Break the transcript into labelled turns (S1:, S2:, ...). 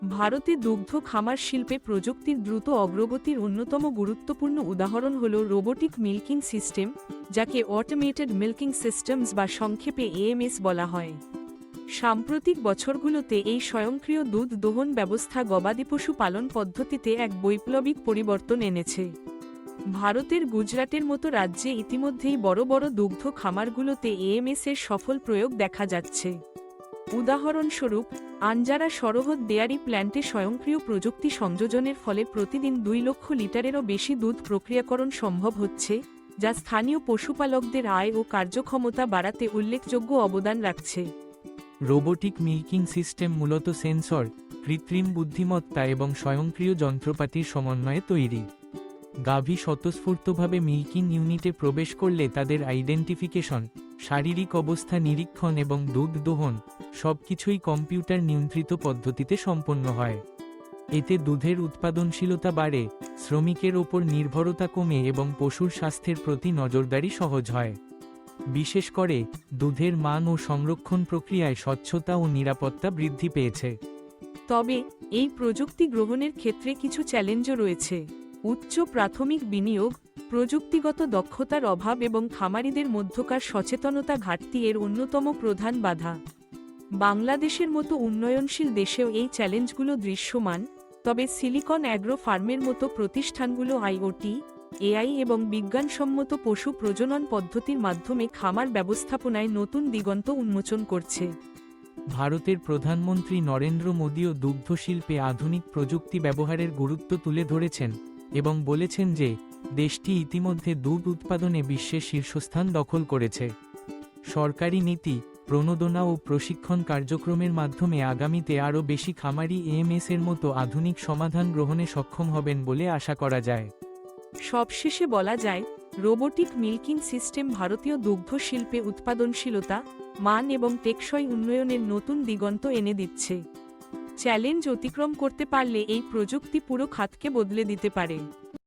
S1: ভারতে দুগ্ধ খামার শিল্পে প্রযুক্তির দ্রুত অগ্রগতির অন্যতম গুরুত্বপূর্ণ উদাহরণ হল রোবোটিক মিল্কিং সিস্টেম, যাকে অটোমেটেড মিল্কিং সিস্টেমস বা সংক্ষেপে এএমএস বলা হয়। সাম্প্রতিক বছরগুলোতে এই স্বয়ংক্রিয় দুধ দোহন ব্যবস্থা গবাদি পশু পালন পদ্ধতিতে এক বৈপ্লবিক পরিবর্তন এনেছে। ভারতের গুজরাটের মতো রাজ্যে ইতিমধ্যেই বড় বড় দুগ্ধ খামারগুলোতে এএমএস এর সফল প্রয়োগ দেখা যাচ্ছে। উদাহরণস্বরূপ, আঞ্জারা সরহদ ডেয়ারি প্ল্যান্টে স্বয়ংক্রিয় প্রযুক্তি সংযোজনের ফলে প্রতিদিন 2 লক্ষ লিটারেরও বেশি দুধ প্রক্রিয়াকরণ সম্ভব হচ্ছে, যা স্থানীয় পশুপালকদের আয় ও কার্যক্ষমতা বাড়াতে উল্লেখযোগ্য অবদান রাখছে।
S2: রোবোটিক মিল্কিং সিস্টেম মূলত সেন্সর, কৃত্রিম বুদ্ধিমত্তা এবং স্বয়ংক্রিয় যন্ত্রপাতির সমন্বয়ে তৈরি। গাভী স্বতঃস্ফূর্তভাবে মিল্কিং ইউনিটে প্রবেশ করলে তাদের আইডেন্টিফিকেশন, শারীরিক অবস্থা নিরীক্ষণ এবং দুধ দোহন সবকিছুই কম্পিউটার নিয়ন্ত্রিত পদ্ধতিতে সম্পন্ন হয়। এতে দুধের উৎপাদনশীলতা বাড়ে, শ্রমিকের ওপর নির্ভরতা কমে এবং পশুর স্বাস্থ্যের প্রতি নজরদারি সহজ হয়। বিশেষ করে দুধের মান ও সংরক্ষণ প্রক্রিয়ায় স্বচ্ছতা ও নিরাপত্তা বৃদ্ধি পেয়েছে।
S1: তবে এই প্রযুক্তি গ্রহণের ক্ষেত্রে কিছু চ্যালেঞ্জও রয়েছে। উচ্চ প্রাথমিক বিনিয়োগ, প্রযুক্তিগত দক্ষতার অভাব এবং খামারিদের মধ্যকার সচেতনতা ঘাটতি এর অন্যতম প্রধান বাধা। বাংলাদেশের মতো উন্নয়নশীল দেশেও এই চ্যালেঞ্জগুলো দৃশ্যমান, তবে সিলিকন অ্যাগ্রো ফার্মের মতো প্রতিষ্ঠানগুলো আইওটি, এআই এবং বিজ্ঞানসম্মত পশু প্রজনন পদ্ধতির মাধ্যমে খামার ব্যবস্থাপনায় নতুন দিগন্ত উন্মোচন করছে।
S2: ভারতের প্রধানমন্ত্রী নরেন্দ্র মোদীও দুগ্ধশিল্পে আধুনিক প্রযুক্তি ব্যবহারের গুরুত্ব তুলে ধরেছেন এবং বলেছেন যে দেশটি ইতিমধ্যে দুধ উৎপাদনে বিশ্বের শীর্ষস্থান দখল করেছে। সরকারি নীতি, প্রণোদনা ও প্রশিক্ষণ কার্যক্রমের মাধ্যমে আগামীতে আরও বেশি খামারি এএমএস এর মতো আধুনিক সমাধান গ্রহণে সক্ষম হবেন বলে আশা করা যায়।
S1: সবশেষে বলা যায়, রোবোটিক মিল্কিং সিস্টেম ভারতীয় দুগ্ধ শিল্পে উৎপাদনশীলতা, মান এবং টেকসই উন্নয়নের নতুন দিগন্ত এনে দিচ্ছে। চ্যালেঞ্জ অতিক্রম করতে পারলে এই প্রযুক্তি পুরো খাতকে বদলে দিতে পারে।